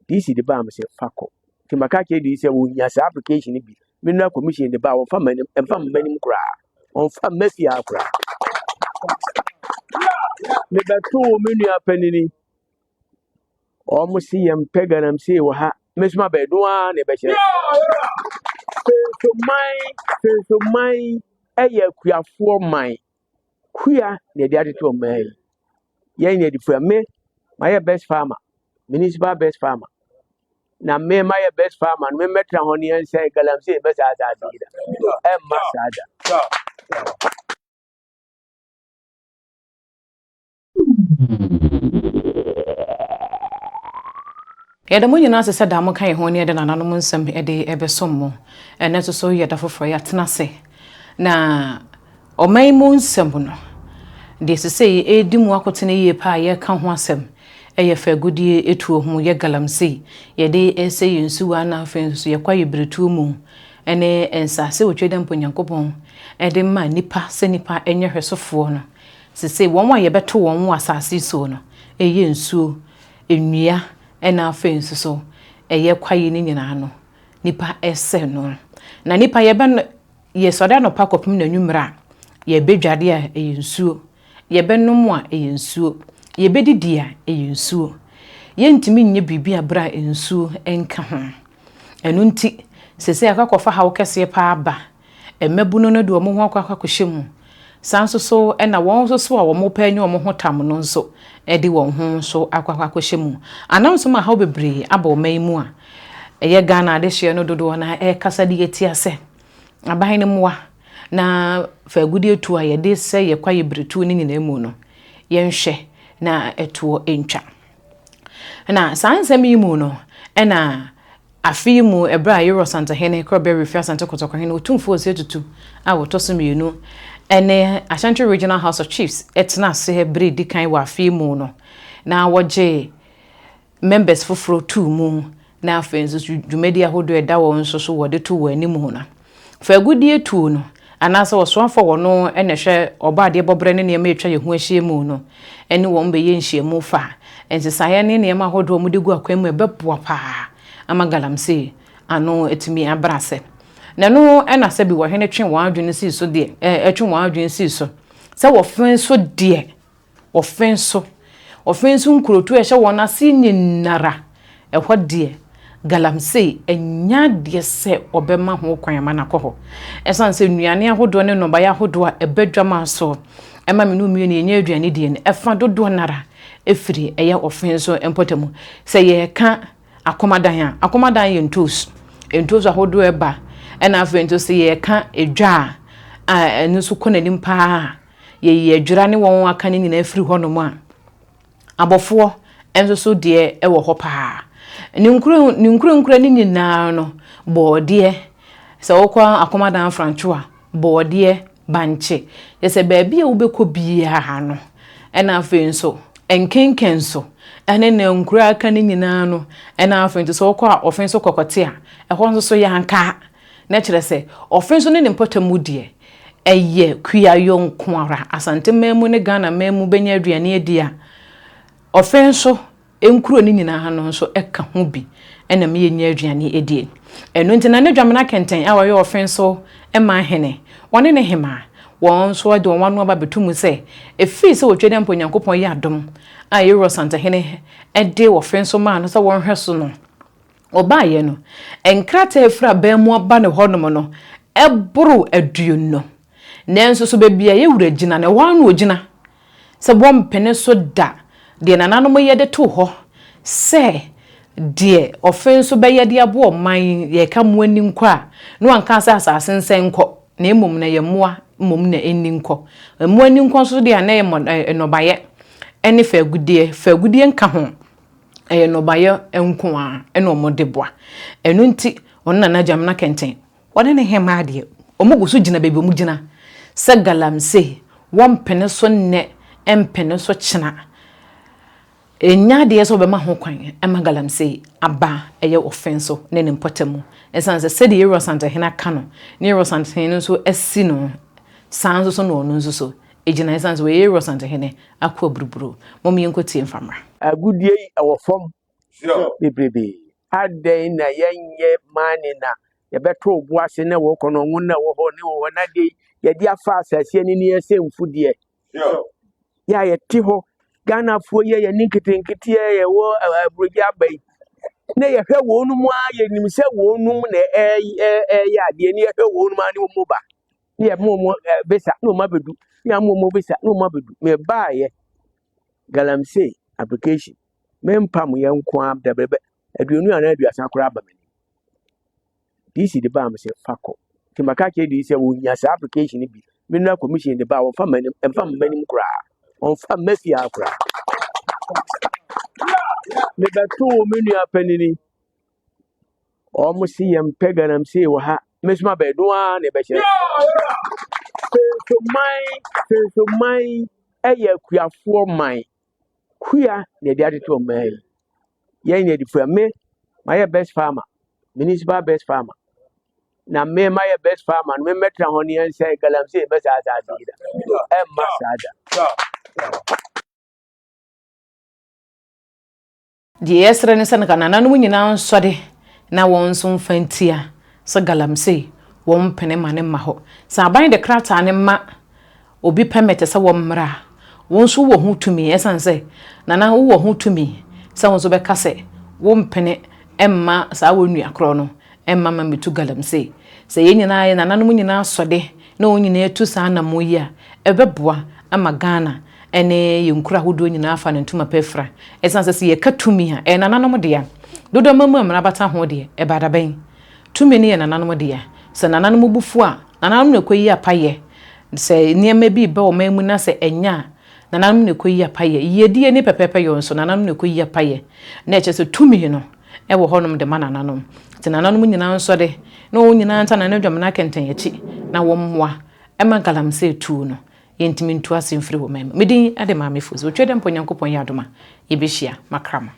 this is the bar say fako timaka ke di say wo nya sa application bi mineral commission the bar on fa manim kra on fa mafia kra me beto wo menu apanini omo si yam peganam say wo ha mesma be do an e be kire so my eye kuafo man kuya ne de ade to man yen ne di for me my best farmer municipal best farmer na me my best farmer me metra honi en say galamsey be sa sa dida e masada Yada mo nyina se da mo kan ho ne de nananom nsem de ebesom mo ene so yada foforo ya tenase na oman mu nsem no de se edi mu akotene ye pa ye ka ho asem eye fa gudie etuo hu ye galamsey ye de ese yinsuwa na afensu ye kwa yibretu mu ene ensase otwede mponyankopon de ma nipa se nipa enye hwesofo no se won wa ye beto won asase so no eye nsuo enua ena afensu so eye kwaye ni nyina no nipa ese no na nipa ye be ye soda no pakopim na nwumra ye bedwade a eye nsuo ye benom a eye nsuo ye bedidi a eye nsuo ye ntimi nye bibia bra nsuo enka ho enu nti sese akakofa hawo kese pa aba emabuno no de omo ho akwakohyemu sanso so ena won so a wo pa anyi omo ho tam no nso edi won ho so akwakohyemu anamso ma hawo bebre aba oman mu a eye Ghana de hye no dodo na kasa de yetia se aban ne moa na fa gudie tu a ye de se ye kwaye bretu ni nyina mu no ye nhwe na etuo entwa na sansem yi mu no ena afimu ebra Euro Santa Hene Crowberry Fair Santa Kotoko Hene otumfo osetutu a wotosomienu ene Ashanti Regional House of Chiefs etna se bre dikan wa afimu no na woje members foforo 2 mu na afenzu dwumedi ahodo eda wo nso so wode to wani mu na fa gudie tu no anasa wo soafo wo no ene hwe obaade bobre ne ne ma etwa ye hu ahie mu no ene wo mbe ye nhie mu fa ensesaye ne ne ma ahodo mu de gu akwam ebeboa pa ama galamsey ano etimi abrase na no ena se bi wo hene twen wa adwene si so de etwen wa adwene si so se wo fen so de wo fen so nkrotu ehye won ase nyinara ehwo de galamsey enya de se obema ho kwan ma na koho esan se nuane ahodo ne no ba ya ahodo a ebedwama so ema me no mie ne enya aduane de ne efa dodo nara efiri eye ofen so empotamu se ye ka akomadan ye ntos ahodo eba ena afento se ye ka edwa a enu so konanim pa ye adwura ne won aka ne nyina afiri ho no mu a abofo enso so de ewo ho pa ni nkuru ni nyina no boode se wokwa akomadan franchua boode banche yese baabi a wobekọ bia no ena afenso enkenkenso ene na nkuru aka ni nyina no ena afenso se wokwa ofenso kokote a ehọ nso so yanka na kire se ofenso ne mpotamu de eye kuayo nkoara asante memu ne Ghana memu benya aduane adi a ofenso enkuro ni nyina no nso eka ho bi ena me yenya aduane adi eno ntina ne dwamena kenten awaye ofenso ema hene wone ne hema won so de won aba betumu se efi se wotwede mponyankopon ya adom a Euro Santa Hene ede ofenso ma no se won hweso no obaye no enkrata efra ba mu aba ne honom no eburu aduonno nenso so bebia ye wura gina ne wanu ogina se bom pene so da de nananom ye de to ho se de ofenso be ye de abo man ye ka mu ani nkwa no anka asase nsen nko na emom na ye moa mom na eni nko mu ani nko so de na ye nobaye ene fagudie nka ho nobaye enko a ene omode boa enu nti onna na jamna kenten wone ne hema de omogusu gina bebe mu gina se galamsey won pene so ne empene so china enya de yeso be ma ho kwan ema galamsey aba eye ofenso ne ne mpotamu esanse se de Euro Santa Hene kano ne Euro Santa Hene so asi no sanzo so no no so ejina esanse we Euro Santa Hene akwa buruburu mom yenkotie mfamra agudie awofom bebrebe adɛn na yɛnyɛ mane na yɛbɛto bo ase na wɔ kɔnɔ ngo na wɔ hɔ ne wɔ na de yɛde afa asase ani ne yɛsɛ mfudeɛ ya yɛte hɔ Ghanafoɔ yɛ yɛne nketenkete yɛwɔ aburogye aba yi na yɛhwɛ wɔn mu a yɛnim sɛ wɔn mu na ɛyɛ adeɛ ne yɛhwɛ wɔn mu a ne wɔn ba ne yɛ mo besa ne wɔn abedu ne yɛ mo besa ne wɔn abedu me baayɛ galamsey application mempam yɛn nko a dabrɛbɛ aduonu ana aduasa koraa aba m'anim DC de ba am sɛ fakɔ timaka ke de sɛ wonya sa application bi mineral commission de ba wɔn fa m'anim koraa wɔn fa mafia koraa me bɛto me nua panini ɔmo si yɛmpɛ galamsey wɔ ha mesoma bɛdo a na ɛbɛhyɛ so man ɛyɛ kuafoɔ man kuya na yɛde atoto ɔman yi yɛn yɛde fua me mayɛ best farmer municipal best farmer na me mayɛ best farmer no me mɛtena hɔ ne yɛnsɛ galamsey bɛsa asase yi da ɛmma saa da deɛ yɛsrɛ ne sɛ no ka nananom nyinaa nsɔde na wɔn nso mfa ntia sɛ galamsey wɔn pene ma ne ma hɔ sɛ aban de krataa ne ma obi permit sɛ wɔn mmra wɔn nso wɔ ho tumi ɛsan sɛ nana wɔ ho tumi sɛ wɔn nso bɛka sɛ wɔn pene emma saa wɔn nua korɔ no emma ma metu galamsey sɛ yɛn nyinaa yɛ nananom nyinaa sɔde na wɔn nyinaa tu saa na mo yi a ɛbɛboa ama Ghana ene yenkura hodo nyinaa fa ne ntuma pɛfra ɛsan sɛ yɛka tumi a nananom de ya dodo mamu amra bata ho de ɛbada bɛn tumi ne yɛ nananom de ya sɛ nananom bufu a nananom ne kɔyi apaye sɛ nneɛma bi ba ɔman mu na sɛ enya nananom ne kɔyi apaye yedie ne pɛpɛpɛ yɔ nso nananom ne kɔyi apaye na ɛkyɛ sɛ tumi no ɛwɔ hɔnom de ma nananom te nananom nyinaa nso de na wɔn nyinaa nta na ne dwam na kɛntɛn akyi na wɔn mmoa ɛma galamsey tu no yɛntimi ntu ase mfiri wɔ man mu medin ade maame fuzi otwe de mponyankopɔn yɛ adoma yɛbɛhyia makrama